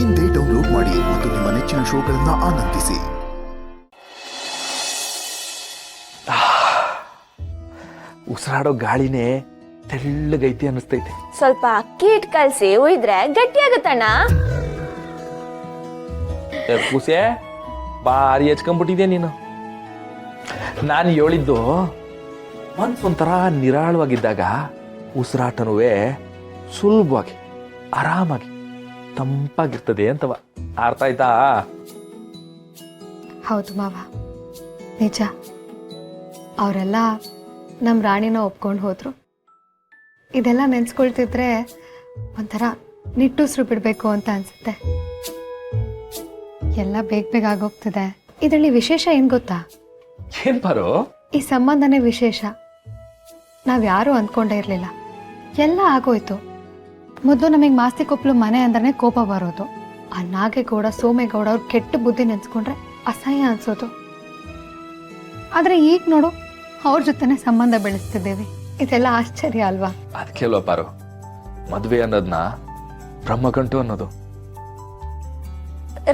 ಇಂದೇ ಡೌನ್ಲೋಡ್ ಮಾಡಿ ಮತ್ತು ನಿಮ್ಮ ನೆಚ್ಚಿನ ಶೋಗಳನ್ನ ಆನಂದಿಸಿ. ಉಸಿರಾಡೋ ಗಾಳಿನೇ ತೆಳ್ಳಗೈತಿ ಅನಿಸ್ತೈತೆ. ಸ್ವಲ್ಪ ಅಕ್ಕಿ ಹಿಟ್ಟು ಕಲ್ಸಿ ಉಯ್ದ್ರೆ ಗಟ್ಟಿ ಆಗತ್ತಣ್ಣ. ಕೂಸೆ ಭಾರಿ ಹಚ್ಕೊಂಡ್ಬಿಟ್ಟಿದ್ಯಾ ನೀನು. ನಾನು ಹೇಳಿದ್ದು ಮನ್ಸೊಂಥರ ನಿರಾಳವಾಗಿದ್ದಾಗ ಉಸಿರಾಟನುವೆ ಸುಲಭವಾಗಿ ಆರಾಮಾಗಿ ತಂಪಾಗಿರ್ತದೆ ಅಂತವ. ಅರ್ಥ ಆಯ್ತಾ? ಹೌದು ಮಾವ, ನಿಜ. ಅವರೆಲ್ಲ ನಮ್ಮ ರಾಣಿನ ಒಪ್ಕೊಂಡು ಹೋದ್ರು. ಇದೆಲ್ಲ ನೆನ್ಸ್ಕೊಳ್ತಿದ್ರೆ ಒಂಥರ ನಿಟ್ಟುಸಿರು ಬಿಡಬೇಕು ಅಂತ ಅನ್ಸುತ್ತೆ. ಎಲ್ಲ ಬೇಗ ಆಗೋಗ್ತಿದೆ. ಇದರಲ್ಲಿ ವಿಶೇಷ ಏನು ಗೊತ್ತಾ? ಏನ್ ಬರೋ ಈ ಸಂಬಂಧನೇ ವಿಶೇಷ. ನಾವ್ಯಾರೂ ಅಂದ್ಕೊಂಡೇ ಇರಲಿಲ್ಲ. ಎಲ್ಲ ಆಗೋಯ್ತು. ಮೊದಲು ನಮಗೆ ಮಾಸ್ತಿಕೊಪ್ಲು ಮನೆ ಅಂದ್ರೆ ಕೋಪ ಬರೋದು. ಆ ನಾಗೇಗೌಡ ಸೋಮೇಗೌಡ ಅವ್ರ ಕೆಟ್ಟ ಬುದ್ಧಿ ನೆನ್ಸ್ಕೊಂಡ್ರೆ ಅಸಹ್ಯ ಅನ್ಸೋದು. ಆದರೆ ಈಗ ನೋಡು, ಅವ್ರ ಜೊತೆನೆ ಸಂಬಂಧ ಬೆಳೆಸ್ತಿದ್ದೇವೆ. ಇದೆಲ್ಲ ಆಶ್ಚರ್ಯ ಅಲ್ವಾ? ಅದಕ್ಕೆ ಅಲ್ವಾ ಪಾರು ಮದ್ವೆ ಅನ್ನೋದನ್ನ ಬ್ರಹ್ಮಗಂಟು ಅನ್ನೋದು.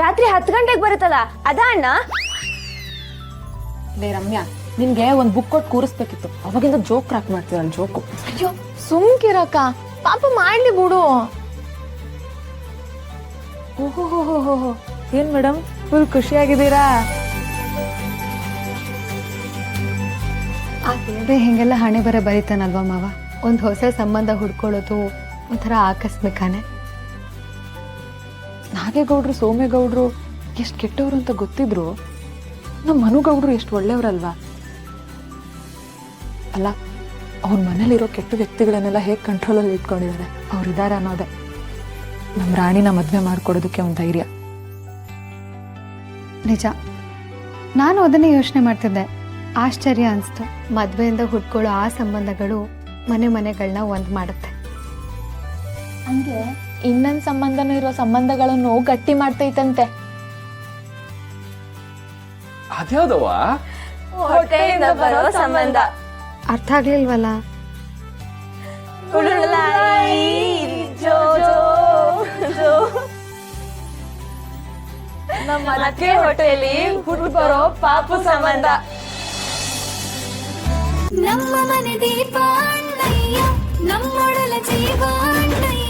ರಾತ್ರಿ 10 ಗಂಟೆಗೆ ಬರುತ್ತಲ್ಲ ಅದ ಅಣ್ಣ? ಲೇ ರಮ್ಯಾ, ನಿನ್ಗೆ ಒಂದ್ ಬುಕ್ ಕೊಟ್ಟು ಕೂರಿಸ್ಬೇಕಿತ್ತು. ಅವಾಗಿಂದ ಜೋಕ್ ಕ್ರಾಕ್ ಮಾಡ್ತೀರಲ್ಲ ಜೋಕು. ಅಯ್ಯೋ ಸುಮ್ಕಿರಕ್ಕ, ಪಾಪ ಮಾಡ್ಲಿ ಬಿಡು. ಓಹೋ, ಏನ್ ಮೇಡಮ್ ಫುಲ್ ಖುಷಿಯಾಗಿದ್ದೀರಾ? ಆ ದೇವ್ರೆ ಹಿಂಗೆಲ್ಲ ಹಣೆ ಬರ ಬರೀತಾನಲ್ವಾ ಮಾವ. ಒಂದು ಹೊಸ ಸಂಬಂಧ ಹುಡ್ಕೊಳ್ಳೋದು ಒಂಥರ ಆಕಸ್ಮಿಕನೇ. ನಾಗೇಗೌಡ್ರು ಸೋಮೇಗೌಡ್ರು ಎಷ್ಟು ಕೆಟ್ಟವ್ರು ಅಂತ ಗೊತ್ತಿದ್ರು ನಮ್ಮ ಮನುಗೌಡ್ರು ಎಷ್ಟು ಒಳ್ಳೆಯವ್ರಲ್ವಾ? ಅಲ್ಲ, ಅವ್ರ ಮನೇಲಿರೋ ಕೆಟ್ಟ ವ್ಯಕ್ತಿಗಳನ್ನೆಲ್ಲ ಹೇಗೆ ಕಂಟ್ರೋಲಲ್ಲಿ ಇಟ್ಕೊಂಡಿದ್ದಾರೆ. ಅವ್ರಿದ್ದಾರೆ ಅನ್ನೋದೇ ನಮ್ಮ ರಾಣಿನ ಮದುವೆ ಮಾಡ್ಕೊಡೋದಕ್ಕೆ ಒಂದು ಧೈರ್ಯ. ನಿಜ, ನಾನು ಅದನ್ನೇ ಯೋಚನೆ ಮಾಡ್ತಿದ್ದೆ. ಆಶ್ಚರ್ಯ ಅನಿಸ್ತು. ಮದುವೆಯಿಂದ ಹುಡ್ಕೊಳ್ಳೋ ಆ ಸಂಬಂಧಗಳು ಮನೆಗಳನ್ನ ಒಂದು ಮಾಡುತ್ತೆ. ಹಂಗೆ ಇನ್ನೊಂದ್ ಸಂಬಂಧನೂ ಇರೋ ಸಂಬಂಧಗಳನ್ನು ಗಟ್ಟಿ ಮಾಡ್ತೈತಂತೆ. ಅದ್ಯಾವ್ದವ? ಹೊಟ್ಟೆಯಿಂದ ಬರೋ ಸಂಬಂಧ. ಅರ್ಥ ಆಗ್ಲಿಲ್ವಲ್ಲ? ನಮ್ಮ ಅತ್ತೆ ಹೊಟ್ಟೆಯಲ್ಲಿ ಹುಟ್ಟು ಬರೋ ಪಾಪು ಸಂಬಂಧ. ನಮ್ಮ ಮನೆ ದೀಪ ಅಣ್ಣಯ್ಯ, ನಮ್ಮೊಡಲ ಜೀವ ಅಣ್ಣಯ್ಯ.